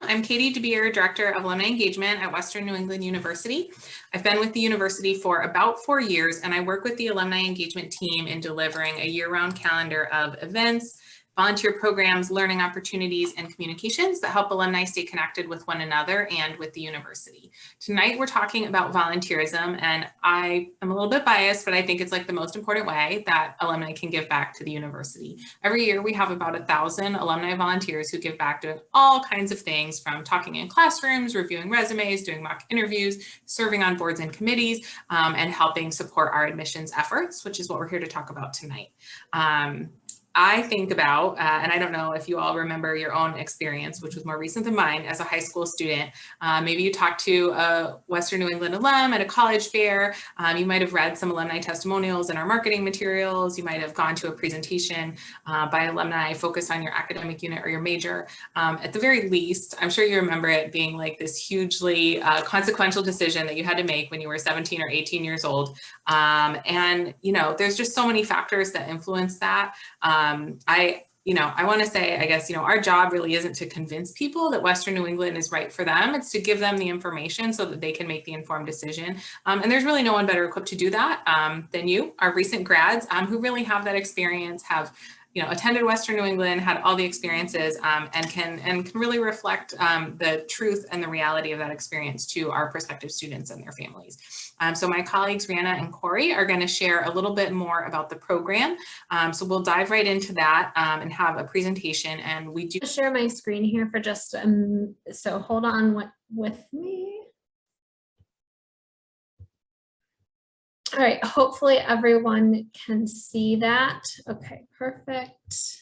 I'm Katie DeBeer, Director of Alumni Engagement at Western New England University. I've been with the university for about 4 years, and I work with the Alumni Engagement team in delivering a year-round calendar of events, volunteer programs, learning opportunities, and communications that help alumni stay connected with one another and with the university. Tonight, we're talking about volunteerism, and I am a little bit biased, but I think it's like the most important way that alumni can give back to the university. Every year, we have about 1,000 alumni volunteers who give back to all kinds of things, from talking in classrooms, reviewing resumes, doing mock interviews, serving on boards and committees, and helping support our admissions efforts, which is what we're here to talk about tonight. I think about, and I don't know if you all remember your own experience, which was more recent than mine as a high school student. Maybe you talked to a Western New England alum at a college fair. You might have read some alumni testimonials in our marketing materials. You might have gone to a presentation by alumni focused on your academic unit or your major. At the very least, I'm sure you remember it being like this hugely consequential decision that you had to make when you were 17 or 18 years old. And, you know, there's just so many factors that influence that. I want to say, I guess, our job really isn't to convince people that Western New England is right for them. It's to give them the information so that they can make the informed decision. And there's really no one better equipped to do that than you, our recent grads, who really have that experience, have attended Western New England, had all the experiences, and can really reflect the truth and the reality of that experience to our prospective students and their families. So my colleagues, Rhianna and Cory, are going to share a little bit more about the program. So we'll dive right into that and have a presentation. And we do share my screen here for just, so hold on with me. All right, hopefully everyone can see that. Okay, perfect.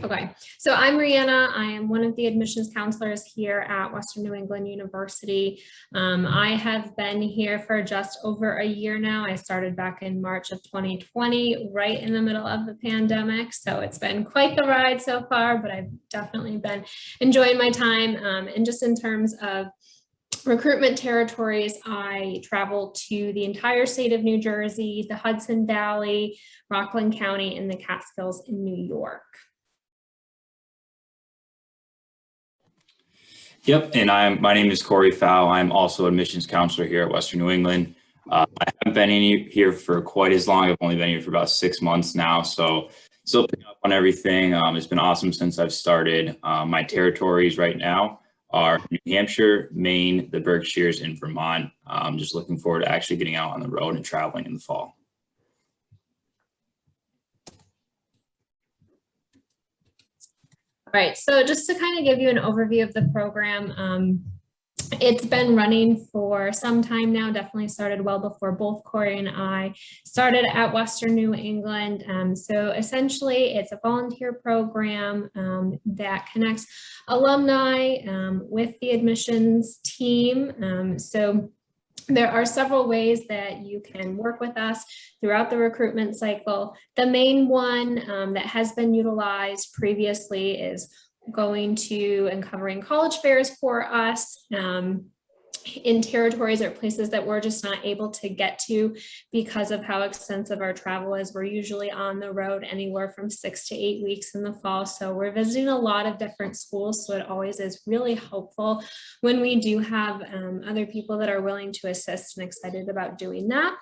Okay, so I'm Rhianna. I am one of the admissions counselors here at Western New England University. I have been here for just over a year now. I started back in March of 2020, right in the middle of the pandemic. So it's been quite the ride so far, but I've definitely been enjoying my time. And just in terms of recruitment territories, I travel to the entire state of New Jersey, the Hudson Valley, Rockland County, and the Catskills in New York. Yep, and my name is Cory Pfau. I'm also admissions counselor here at Western New England. I haven't been here for quite as long. I've only been here for about 6 months now, so still picking up on everything. It's been awesome since I've started. My territories right now are New Hampshire, Maine, the Berkshires, and Vermont. I'm just looking forward to actually getting out on the road and traveling in the fall. All right, so just to kind of give you an overview of the program, it's been running for some time now, definitely started well before both Cory and I started at Western New England. So essentially it's a volunteer program that connects alumni with the admissions team. So there are several ways that you can work with us throughout the recruitment cycle. The main one that has been utilized previously is going to and covering college fairs for us in territories or places that we're just not able to get to because of how extensive our travel is. We're usually on the road anywhere from 6 to 8 weeks in the fall. So we're visiting a lot of different schools. So it always is really helpful when we do have other people that are willing to assist and excited about doing that.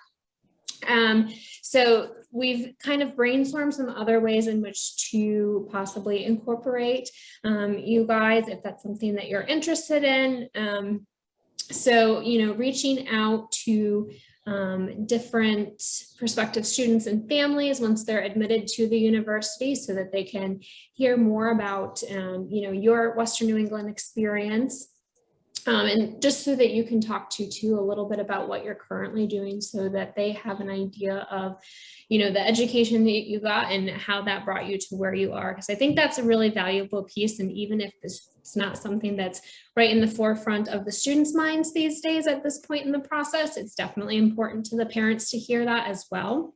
So we've kind of brainstormed some other ways in which to possibly incorporate you guys, if that's something that you're interested in. So, reaching out to different prospective students and families once they're admitted to the university so that they can hear more about, your Western New England experience. And just so that you can talk to a little bit about what you're currently doing so that they have an idea of, the education that you got and how that brought you to where you are. Because I think that's a really valuable piece. And even if it's not something that's right in the forefront of the students' minds these days at this point in the process, it's definitely important to the parents to hear that as well.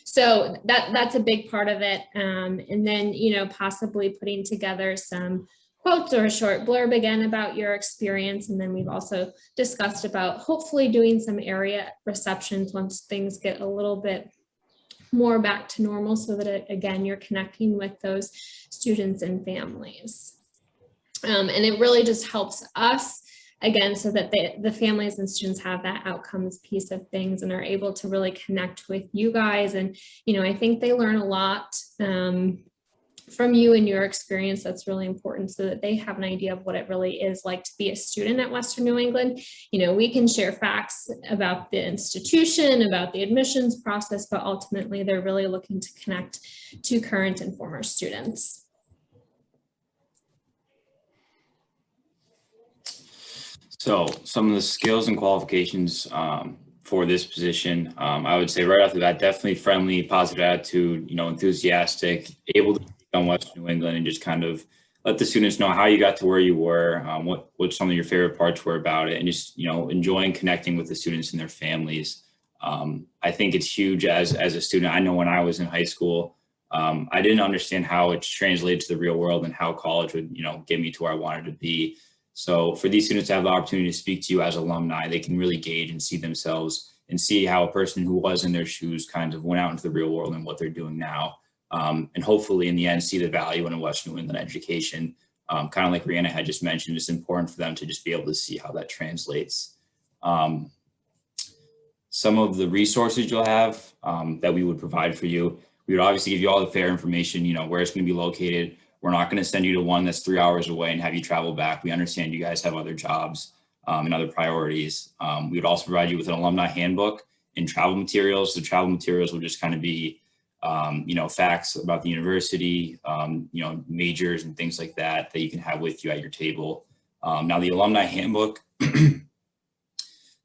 So that's a big part of it. And then, possibly putting together some quotes or a short blurb again about your experience. And then we've also discussed about hopefully doing some area receptions once things get a little bit more back to normal so that, again, you're connecting with those students and families. And it really just helps us, again, so that the families and students have that outcomes piece of things and are able to really connect with you guys. And, I think they learn a lot from you and your experience. That's really important, so that they have an idea of what it really is like to be a student at Western New England. We can share facts about the institution, about the admissions process, but ultimately they're really looking to connect to current and former students. So some of the skills and qualifications for this position, I would say right off the bat, definitely friendly, positive attitude, enthusiastic, able to speak on Western New England and just kind of let the students know how you got to where you were, what some of your favorite parts were about it, and just, enjoying connecting with the students and their families. I think it's huge as a student. I know when I was in high school, I didn't understand how it's translated to the real world and how college would, get me to where I wanted to be. So for these students to have the opportunity to speak to you as alumni, they can really gauge and see themselves and see how a person who was in their shoes kind of went out into the real world and what they're doing now. And hopefully in the end, see the value in a Western New England education. Kind of like Rhianna had just mentioned, it's important for them to just be able to see how that translates. Some of the resources you'll have that we would provide for you, we would obviously give you all the fair information, where it's going to be located. We're not going to send you to one that's 3 hours away and have you travel back. We understand you guys have other jobs and other priorities. We would also provide you with an alumni handbook and travel materials. The travel materials will just kind of be, facts about the university, majors and things like that you can have with you at your table. Now the alumni handbook,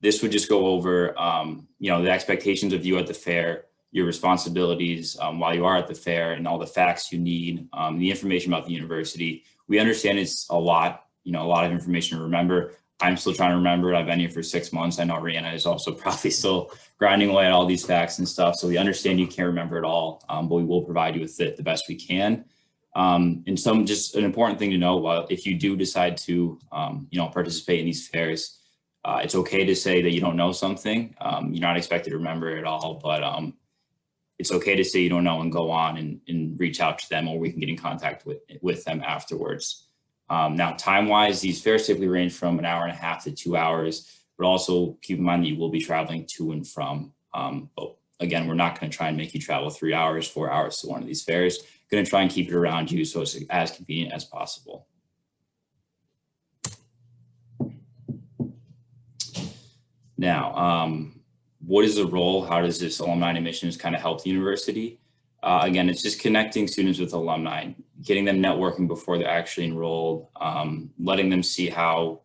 this would just go over, the expectations of you at the fair, your responsibilities while you are at the fair, and all the facts you need, the information about the university. We understand it's a lot of information to remember. I'm still trying to remember it. I've been here for 6 months. I know Rhianna is also probably still grinding away at all these facts and stuff. So we understand you can't remember it all, but we will provide you with it the best we can. And just an important thing to know, if you do decide to, participate in these fairs, it's okay to say that you don't know something. You're not expected to remember it all, but it's okay to say you don't know and go on and reach out to them, or we can get in contact with them afterwards. Now, time-wise, these fairs typically range from 1.5 hours to 2 hours, but also keep in mind that you will be traveling to and from. But again, we're not going to try and make you travel 3 hours, 4 hours to one of these fairs. Going to try and keep it around you so it's as convenient as possible. Now, what is the role? How does this alumni admissions kind of help the university? Again, it's just connecting students with alumni, getting them networking before they're actually enrolled, letting them see how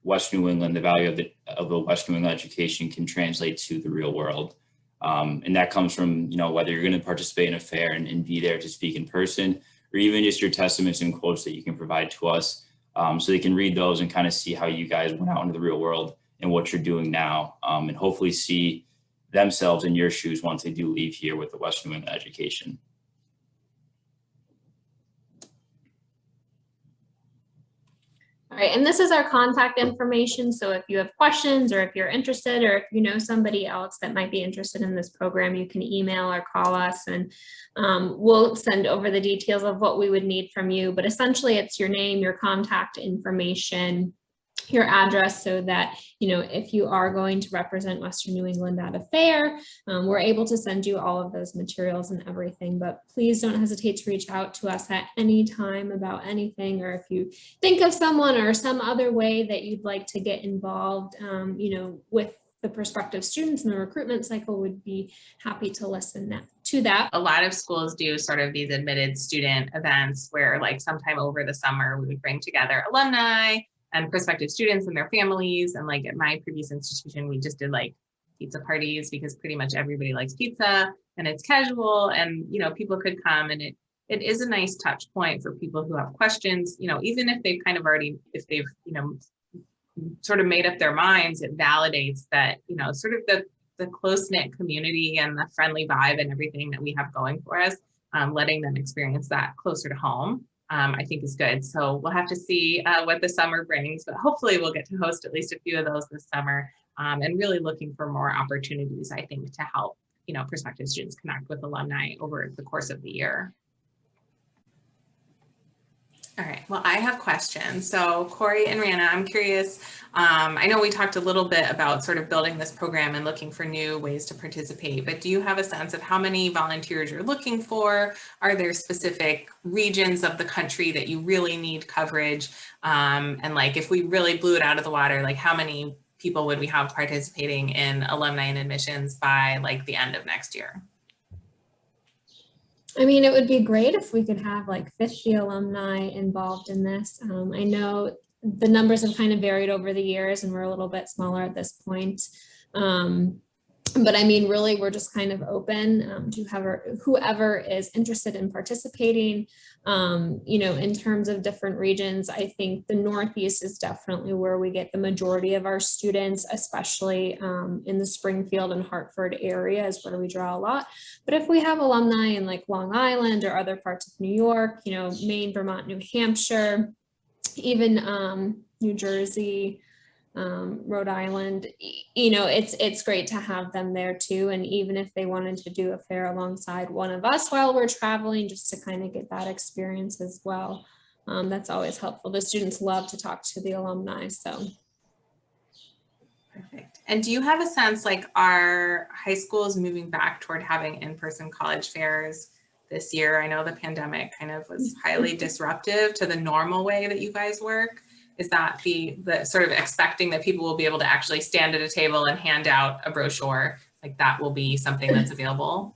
Western New England, the value of a Western New England education can translate to the real world. And that comes from, whether you're going to participate in a fair and be there to speak in person, or even just your testaments and quotes that you can provide to us, so they can read those and kind of see how you guys went out into the real world and what you're doing now, and hopefully see themselves in your shoes once they do leave here with the Western New England education. All right, and this is our contact information. So if you have questions, or if you're interested, or if you know somebody else that might be interested in this program, you can email or call us, and we'll send over the details of what we would need from you. But essentially it's your name, your contact information, your address, so that, if you are going to represent Western New England at a fair, we're able to send you all of those materials and everything. But please don't hesitate to reach out to us at any time about anything, or if you think of someone or some other way that you'd like to get involved, with the prospective students in the recruitment cycle, would be happy to listen to that. A lot of schools do sort of these admitted student events where, like, sometime over the summer we would bring together alumni and prospective students and their families. And like at my previous institution, we just did like pizza parties, because pretty much everybody likes pizza and it's casual, and people could come, and it is a nice touch point for people who have questions, even if they've kind of already, if they've sort of made up their minds, it validates that sort of the close-knit community and the friendly vibe and everything that we have going for us, letting them experience that closer to home, I think is good. So we'll have to see what the summer brings, but hopefully we'll get to host at least a few of those this summer, and really looking for more opportunities, I think, to help, prospective students connect with alumni over the course of the year. All right, well, I have questions. So Cory and Rhianna, I'm curious, I know we talked a little bit about sort of building this program and looking for new ways to participate, but do you have a sense of how many volunteers you're looking for? Are there specific regions of the country that you really need coverage? And like, if we really blew it out of the water, like how many people would we have participating in alumni and admissions by like the end of next year? I mean, it would be great if we could have like 50 alumni involved in this. I know the numbers have kind of varied over the years and we're a little bit smaller at this point. But I mean, really, we're just kind of open to whoever is interested in participating. You know, in terms of different regions, I think the Northeast is definitely where we get the majority of our students, especially in the Springfield and Hartford area is where we draw a lot. But if we have alumni in like Long Island or other parts of New York, you know, Maine, Vermont, New Hampshire, even New Jersey, Rhode Island, you know, it's great to have them there too. And even if they wanted to do a fair alongside one of us while we're traveling, just to kind of get that experience as well. That's always helpful. The students love to talk to the alumni, so. Perfect. And do you have a sense, like, are high schools moving back toward having in-person college fairs this year? I know the pandemic kind of was highly disruptive to the normal way that you guys work. Is that the sort of expecting that people will be able to actually stand at a table and hand out a brochure, like that will be something that's available?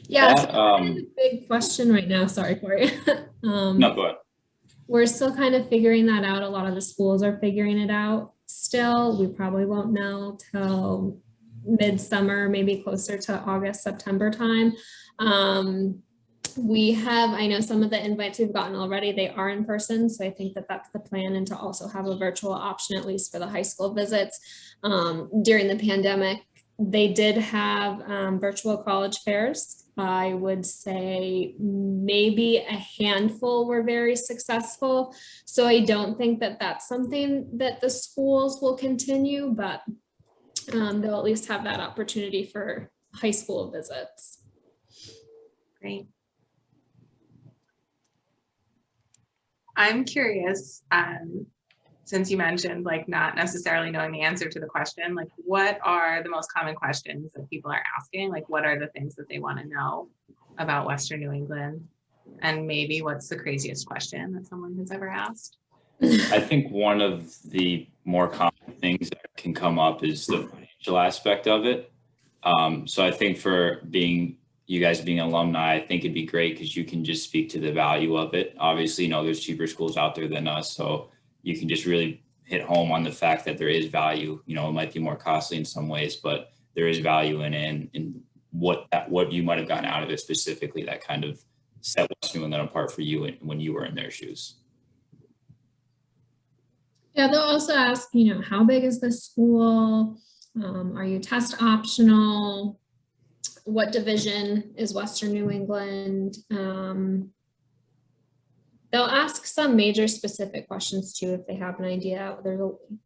Yeah, so kind of a big question right now. Sorry, Cory. No, go ahead. We're still kind of figuring that out. A lot of the schools are figuring it out still. We probably won't know till midsummer, maybe closer to August, September time. I know some of the invites we've gotten already, they are in person. So I think that that's the plan, and to also have a virtual option, at least for the high school visits. During the pandemic, they did have virtual college fairs. I would say maybe a handful were very successful. So I don't think that that's something that the schools will continue, but they'll at least have that opportunity for high school visits. Great. I'm curious, since you mentioned like not necessarily knowing the answer to the question, like what are the most common questions that people are asking? Like what are the things that they want to know about Western New England? And maybe what's the craziest question that someone has ever asked? I think one of the more common things that can come up is the financial aspect of it. So I think for you guys being alumni, I think it'd be great because you can just speak to the value of it. Obviously, you know, there's cheaper schools out there than us, so you can just really hit home on the fact that there is value. You know, it might be more costly in some ways, but there is value in it, and what you might have gotten out of it specifically that kind of set Western New England apart for you when you were in their shoes. Yeah, they'll also ask, you know, how big is the school? Are you test optional? What division is Western New England? They'll ask some major specific questions too if they have an idea. There's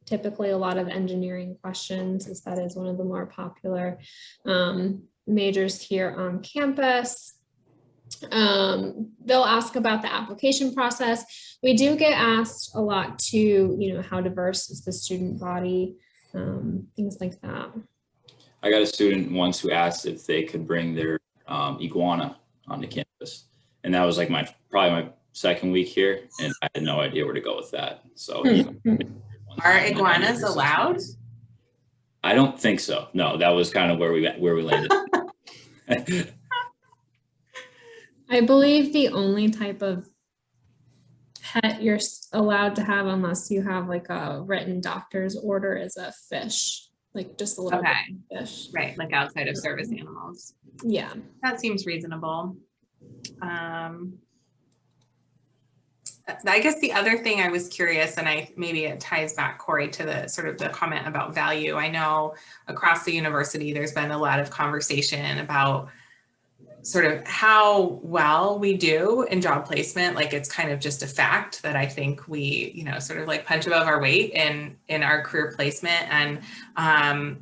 typically a lot of engineering questions, as that is one of the more popular majors here on campus. They'll ask about the application process. We do get asked a lot too, you know, how diverse is the student body, things like that. I got a student once who asked if they could bring their iguana onto campus, and that was like probably my second week here, and I had no idea where to go with that. So, are iguanas allowed? I don't think so. No, that was kind of where we landed. I believe the only type of pet you're allowed to have, unless you have like a written doctor's order, is a fish, like just a little bit of fish. Right, like outside of service animals. Yeah. That seems reasonable. I guess the other thing I was curious, and maybe it ties back, Cory, to the sort of the comment about value. I know across the university, there's been a lot of conversation about sort of how well we do in job placement. Like it's kind of just a fact that I think we, you know, sort of like punch above our weight in our career placement. And,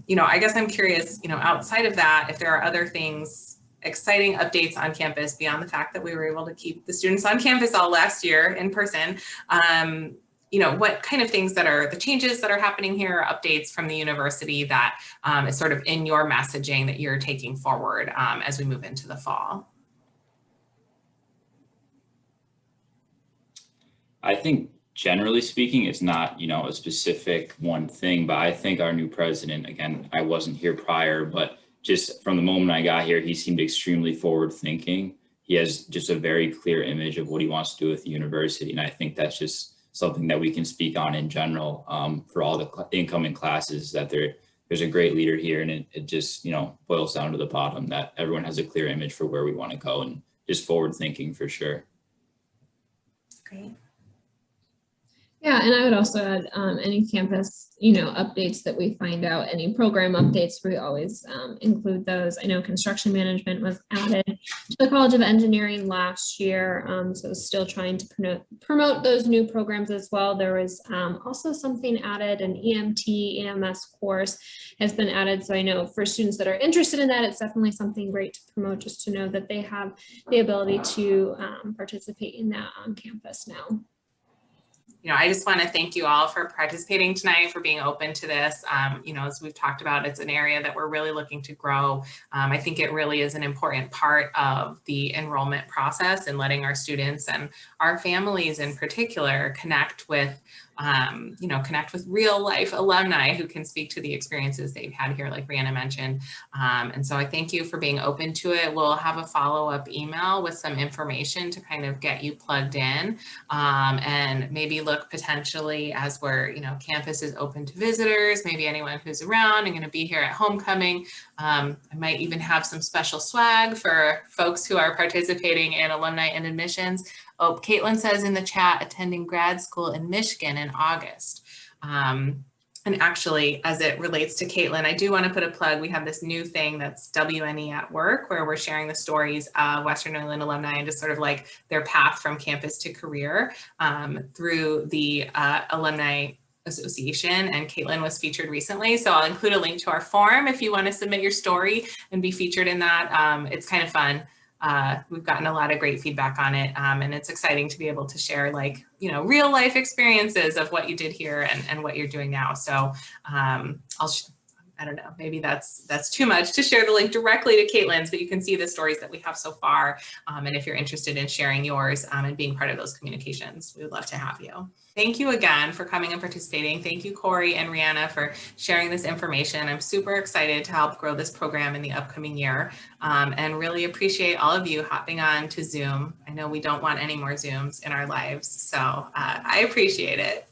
you know, I guess I'm curious, you know, outside of that, if there are other things exciting updates on campus beyond the fact that we were able to keep the students on campus all last year in person. What kind of things that are the changes that are happening here, updates from the university that is sort of in your messaging that you're taking forward as we move into the fall? I think generally speaking, it's not, a specific one thing, but I think our new president, again, I wasn't here prior, but just from the moment I got here, he seemed extremely forward thinking. He has just a very clear image of what he wants to do with the university. And I think that's just something that we can speak on in general for all the incoming classes, that there's a great leader here. And it just, boils down to the bottom that everyone has a clear image for where we want to go, and just forward thinking for sure. Great. Yeah, and I would also add any campus, updates that we find out, any program updates, we always include those. I know construction management was added to the College of Engineering last year, so still trying to promote those new programs as well. There was also something added, an EMT, EMS course has been added. So I know for students that are interested in that, it's definitely something great to promote, just to know that they have the ability to participate in that on campus now. I just want to thank you all for participating tonight, for being open to this. As we've talked about, it's an area that we're really looking to grow. I think it really is an important part of the enrollment process, and letting our students and our families in particular connect with real life alumni who can speak to the experiences they've had here, like Rhianna mentioned. And so I thank you for being open to it. We'll have a follow-up email with some information to kind of get you plugged in, and maybe look potentially as we're, campus is open to visitors, maybe anyone who's around and going to be here at homecoming. I might even have some special swag for folks who are participating in alumni and admissions. Oh, Caitlin says in the chat, attending grad school in Michigan in August. And actually, as it relates to Caitlin, I do want to put a plug. We have this new thing that's WNE at Work, where we're sharing the stories of Western New England alumni and just sort of like their path from campus to career through the Alumni Association, and Caitlin was featured recently. So I'll include a link to our form if you want to submit your story and be featured in that. It's kind of fun. We've gotten a lot of great feedback on it, and it's exciting to be able to share real life experiences of what you did here and what you're doing now. So I don't know, maybe that's too much to share the link directly to Caitlin's, but you can see the stories that we have so far. And if you're interested in sharing yours and being part of those communications, we would love to have you. Thank you again for coming and participating. Thank you, Cory and Rhianna, for sharing this information. I'm super excited to help grow this program in the upcoming year, and really appreciate all of you hopping on to Zoom. I know we don't want any more Zooms in our lives, so I appreciate it.